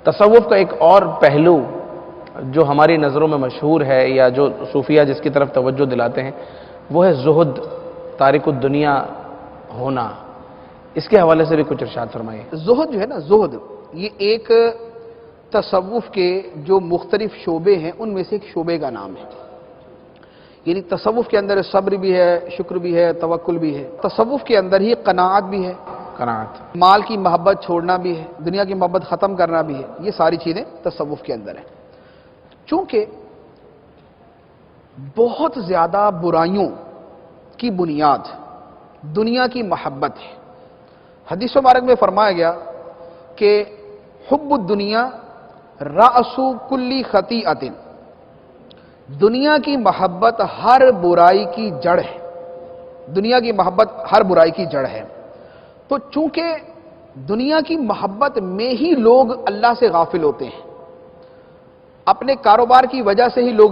تصوف کا ایک اور پہلو جو ہماری نظروں میں مشہور ہے یا جو صوفیہ جس کی طرف توجہ دلاتے ہیں وہ ہے زہد، تارک الدنیا ہونا۔ اس کے حوالے سے بھی کچھ ارشاد فرمائیے۔ زہد جو ہے نا، زہد یہ ایک تصوف کے جو مختلف شعبے ہیں ان میں سے ایک شعبے کا نام ہے۔ یعنی تصوف کے اندر صبر بھی ہے، شکر بھی ہے، توکل بھی ہے۔ تصوف کے اندر ہی قناعت بھی ہے، قناعت، مال کی محبت چھوڑنا بھی ہے، دنیا کی محبت ختم کرنا بھی ہے۔ یہ ساری چیزیں تصوف کے اندر ہیں۔ چونکہ بہت زیادہ برائیوں کی بنیاد دنیا کی محبت ہے۔ حدیث مبارک میں فرمایا گیا کہ حب الدنیا رأس کل خطیئۃ، دنیا کی محبت ہر برائی کی جڑ ہے۔ دنیا کی محبت ہر برائی کی جڑ ہے۔ تو چونکہ دنیا کی محبت میں ہی لوگ اللہ سے غافل ہوتے ہیں، اپنے کاروبار کی وجہ سے ہی لوگ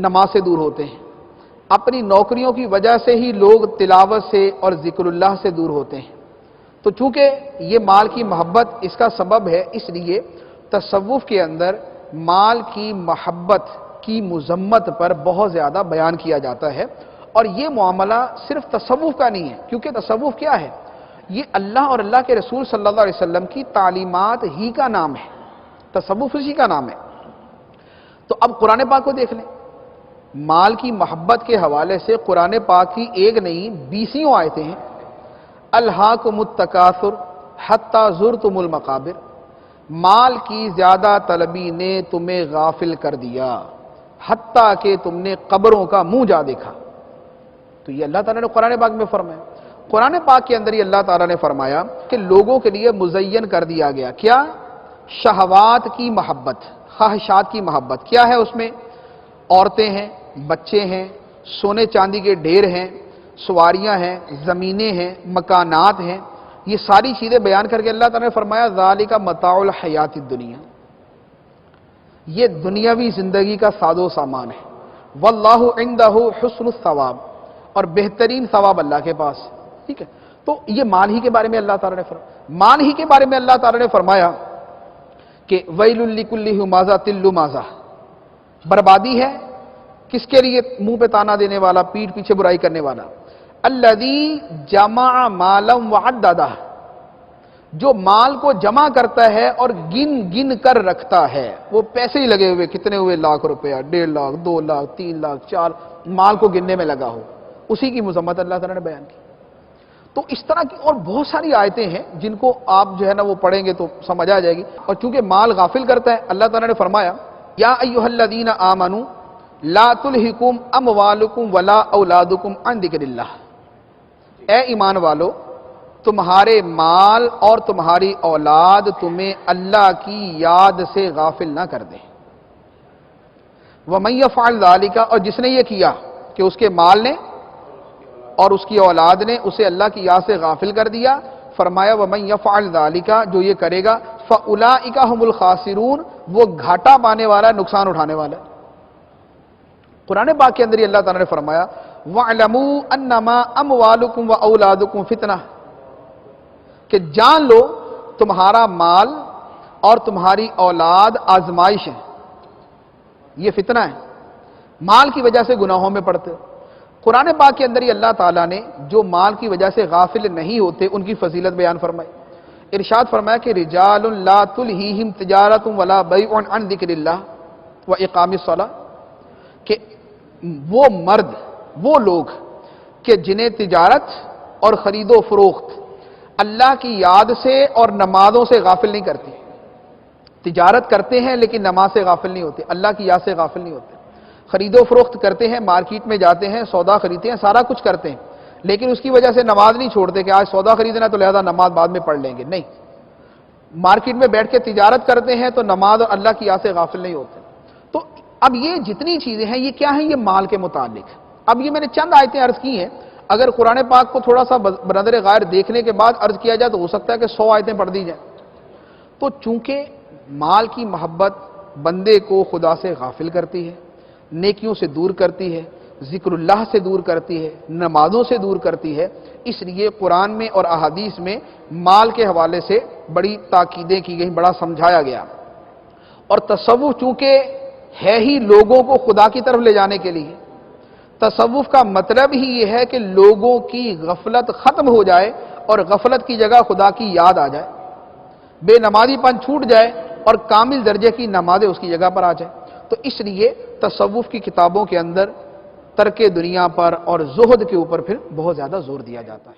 نماز سے دور ہوتے ہیں، اپنی نوکریوں کی وجہ سے ہی لوگ تلاوت سے اور ذکر اللہ سے دور ہوتے ہیں۔ تو چونکہ یہ مال کی محبت اس کا سبب ہے، اس لیے تصوف کے اندر مال کی محبت کی مذمت پر بہت زیادہ بیان کیا جاتا ہے۔ اور یہ معاملہ صرف تصوف کا نہیں ہے، کیونکہ تصوف کیا ہے؟ یہ اللہ اور اللہ کے رسول صلی اللہ علیہ وسلم کی تعلیمات ہی کا نام ہے، تصوف اسی کا نام ہے۔ تو اب قرآن پاک کو دیکھ لیں، مال کی محبت کے حوالے سے قرآن پاک کی ایک نہیں 20 آیتیں ہیں۔ الہاکم التکاثر حتی زرتم المقابر، مال کی زیادہ طلبی نے تمہیں غافل کر دیا حتیٰ کہ تم نے قبروں کا منہ جا دیکھا۔ تو یہ اللہ تعالیٰ نے قرآن پاک میں فرمایا۔ قرآن پاک کے اندر ہی اللہ تعالیٰ نے فرمایا کہ لوگوں کے لیے مزین کر دیا گیا کیا؟ شہوات کی محبت، خواہشات کی محبت۔ کیا ہے اس میں؟ عورتیں ہیں، بچے ہیں، سونے چاندی کے ڈھیر ہیں، سواریاں ہیں، زمینیں ہیں، مکانات ہیں۔ یہ ساری چیزیں بیان کر کے اللہ تعالیٰ نے فرمایا ذالک متاع الحیات الدنیا، یہ دنیاوی زندگی کا ساز و سامان ہے۔ واللہ عندہ حسن الثواب، اور بہترین ثواب اللہ کے پاس۔ ٹھیک ہے، تو یہ مال ہی کے بارے میں اللہ تعالیٰ نے فرمایا۔ مال ہی کے بارے میں اللہ تعالیٰ نے فرمایا کہ ویل لکل ہمازہ تلمازہ، بربادی ہے کس کے لیے؟ منہ پہ تانا دینے والا، پیٹھ پیچھے برائی کرنے والا۔ الذی جمع مالا وعددہ، جو مال کو جمع کرتا ہے اور گن گن کر رکھتا ہے۔ وہ پیسے ہی لگے ہوئے، کتنے ہوئے؟ لاکھ روپیہ، 1.5 لاکھ، 2 لاکھ، 3 لاکھ، 4، مال کو گننے میں لگا ہو، اسی کی مذمت اللہ تعالیٰ نے بیان کی۔ تو اس طرح کی اور بہت ساری آیتیں ہیں جن کو آپ جو ہے نا وہ پڑھیں گے تو سمجھ آ جائے گی۔ اور چونکہ مال غافل کرتا ہے، اللہ تعالیٰ نے فرمایا یا ایھا الذین آمنوا لا تلہکم اموالکم ولا اولادکم عن ذکر اللہ، اے ایمان والو تمہارے مال اور تمہاری اولاد تمہیں اللہ کی یاد سے غافل نہ کر دے۔ وَمَن يَفْعَلْ ذَلِكَ، اور جس نے یہ کیا کہ اس کے مال نے اور اس کی اولاد نے اسے اللہ کی یاد سے غافل کر دیا، فرمایا وَمَن يَفْعَلْ ذَلِكَ، جو یہ کرے گا فَأُولَئِكَ هُمُ الْخَاسِرُونَ، وہ گھاٹا پانے والا، نقصان اٹھانے والا۔ قرآن پاک کے اندر ہی اللہ تعالیٰ نے فرمایا وَاعْلَمُوا أَنَّمَا أَمْوَالُكُمْ وَأَوْلَادُكُمْ فِتْنَةٌ، کہ جان لو تمہارا مال اور تمہاری اولاد آزمائش ہے، یہ فتنہ ہے۔ مال کی وجہ سے گناہوں میں پڑتے ہو۔ قرآن پاک کے اندر ہی اللہ تعالیٰ نے جو مال کی وجہ سے غافل نہیں ہوتے ان کی فضیلت بیان فرمائی۔ ارشاد فرمایا کہ رجال لا تلہیہم تجارت ولا بیع عن ذکر اللہ واقام الصلاۃ، کہ وہ مرد، وہ لوگ کہ جنہیں تجارت اور خرید و فروخت اللہ کی یاد سے اور نمازوں سے غافل نہیں کرتی۔ تجارت کرتے ہیں لیکن نماز سے غافل نہیں ہوتے، اللہ کی یاد سے غافل نہیں ہوتے۔ خرید و فروخت کرتے ہیں، مارکیٹ میں جاتے ہیں، سودا خریدتے ہیں، سارا کچھ کرتے ہیں، لیکن اس کی وجہ سے نماز نہیں چھوڑتے کہ آج سودا خریدنا تو لہذا نماز بعد میں پڑھ لیں گے، نہیں۔ مارکیٹ میں بیٹھ کے تجارت کرتے ہیں تو نماز اور اللہ کی یاد سے غافل نہیں ہوتے۔ تو اب یہ جتنی چیزیں ہیں یہ کیا ہیں؟ یہ مال کے متعلق۔ اب یہ میں نے چند آیتیں عرض کی ہیں، اگر قرآن پاک کو تھوڑا سا بنظر غائر دیکھنے کے بعد عرض کیا جائے تو ہو سکتا ہے کہ 100 آیتیں پڑھ دی جائیں۔ تو چونکہ مال کی محبت بندے کو خدا سے غافل کرتی ہے، نیکیوں سے دور کرتی ہے، ذکر اللہ سے دور کرتی ہے، نمازوں سے دور کرتی ہے، اس لیے قرآن میں اور احادیث میں مال کے حوالے سے بڑی تاکیدیں کی گئیں، بڑا سمجھایا گیا۔ اور تصوف چونکہ ہے ہی لوگوں کو خدا کی طرف لے جانے کے لیے، تصوف کا مطلب ہی یہ ہے کہ لوگوں کی غفلت ختم ہو جائے اور غفلت کی جگہ خدا کی یاد آ جائے، بے نمازی پن چھوٹ جائے اور کامل درجے کی نمازیں اس کی جگہ پر آ جائے۔ تو اس لیے تصوف کی کتابوں کے اندر ترک دنیا پر اور زہد کے اوپر پھر بہت زیادہ زور دیا جاتا ہے۔